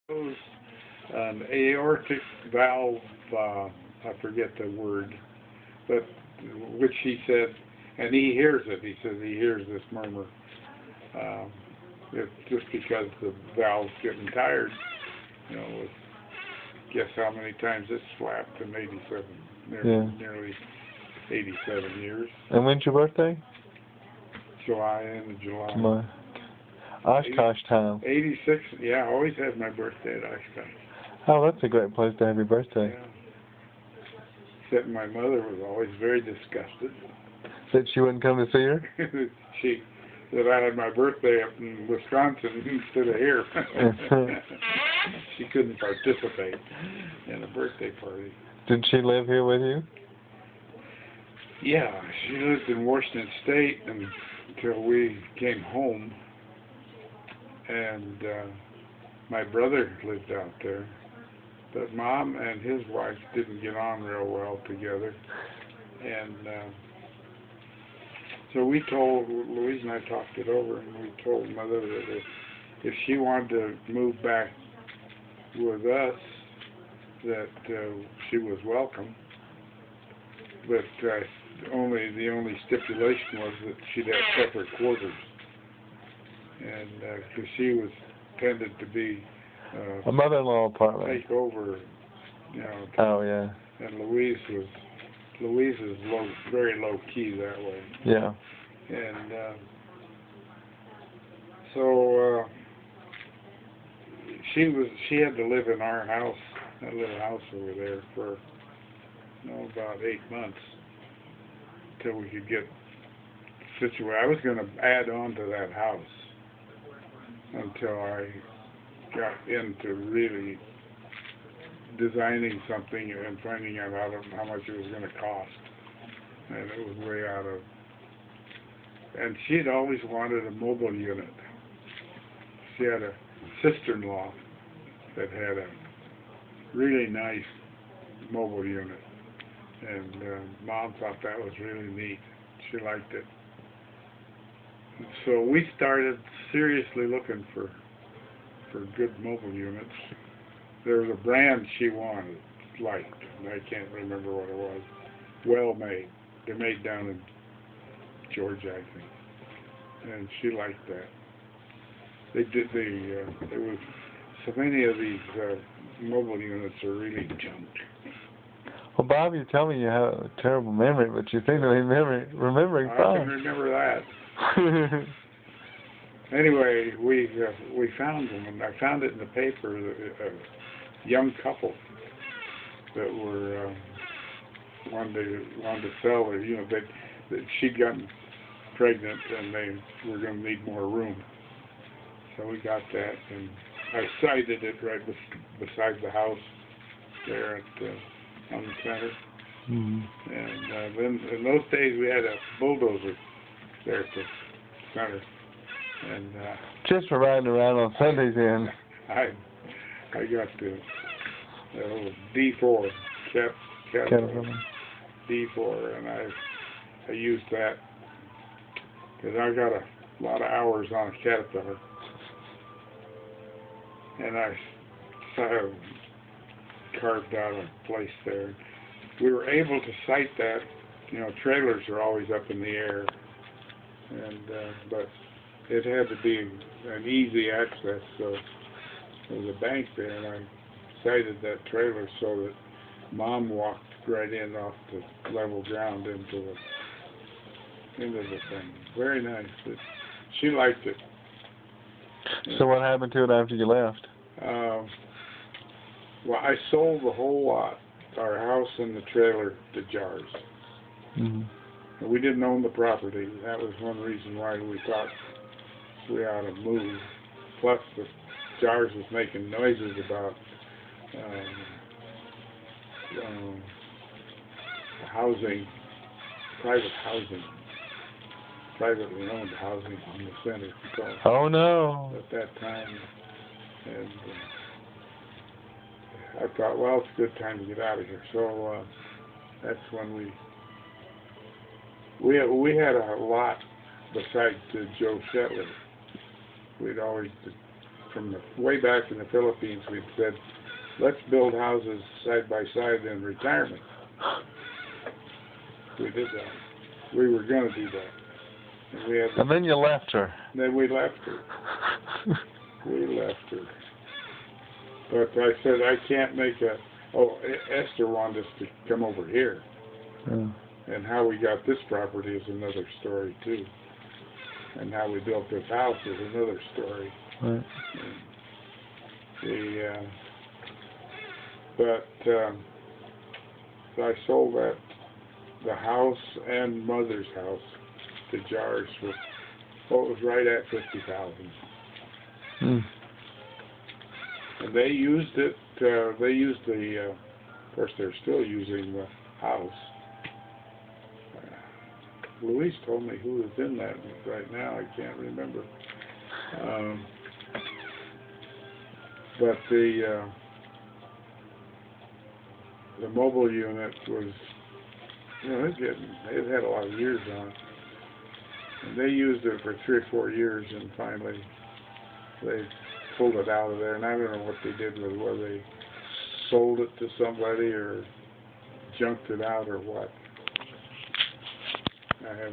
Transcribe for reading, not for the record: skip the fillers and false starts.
An aortic valve, I forget the word, but which he said, and he hears it. He says he hears this murmur. It's just because the valve's getting tired. You know, with, guess how many times it's flapped in 87, nearly 87 years. And when's your birthday? End of July. Oshkosh time. 86, yeah, I always had my birthday at Oshkosh. Oh, that's a great place to have your birthday. Yeah. Except my mother was always very disgusted. That she wouldn't come to see her? She said I had my birthday up in Wisconsin instead of here. She couldn't participate in a birthday party. Did she live here with you? Yeah, she lived in Washington State until we came home. And my brother lived out there. But Mom and his wife didn't get on real well together. And so we told, Louise and I talked it over, and we told Mother that if she wanted to move back with us, that she was welcome. But the only stipulation was that she'd have separate quarters. And because she was tended to be a mother-in-law apartment. Take over, you know. Oh yeah. And Louise is very low key that way. Yeah. And so she had to live in our house, that little house over there, for about 8 months until we could get situated. I was going to add on to that house until I got into really designing something and finding out how much it was going to cost. And it was way out of... And she'd always wanted a mobile unit. She had a sister-in-law that had a really nice mobile unit. And Mom thought that was really neat. She liked it. So we started seriously looking for good mobile units. There was a brand she liked, and I can't remember what it was. Well made. They're made down in Georgia, I think. And she liked that. There was so many of these mobile units are really junk. Well, Bob, you tell me you have a terrible memory, but you seem to be remembering fine. I can remember that. Anyway, we found them, and I found it in the paper. A young couple that were wanted to sell her. You know, that she'd gotten pregnant, and they were going to need more room. So we got that, and I sited it right beside the house there on the center. Mm-hmm. And then in those days we had a bulldozer there at the center. And just for riding around on Sundays in. I got the D4 Caterpillar D4, and I used that because I got a lot of hours on a Caterpillar, and I carved out a place there. We were able to site that. You know, trailers are always up in the air, and but it had to be an easy access, so there was a bank there, and I sited that trailer so that Mom walked right in off the level ground into the thing. Very nice. She liked it. So what happened to it after you left? Well, I sold the whole lot, our house and the trailer, to Jars. Mm-hmm. We didn't own the property. That was one reason why we thought we ought to move. Plus, the Jars was making noises about housing, privately owned housing on the center. Oh no! At that time, and I thought, well, it's a good time to get out of here. So that's when we had a lot besides Joe Shetler. We'd always from the way back in the Philippines, we'd said, let's build houses side by side in retirement. We did that. We were going to do that. And, we had and then you left her. Then we left her. We left her. But I said, I can't make a... Oh, Esther wanted us to come over here. Yeah. And how we got this property is another story, too. And how we built this house is another story. Right. So I sold the house and mother's house to Jars for, it was right at $50,000. Mm. And they used it. They used of course, they're still using the house. Louise told me who was in that right now. I can't remember. But the mobile unit was, it had a lot of years on it. And they used it for 3 or 4 years, and finally they pulled it out of there. And I don't know what they did with it, whether they sold it to somebody or junked it out or what. I have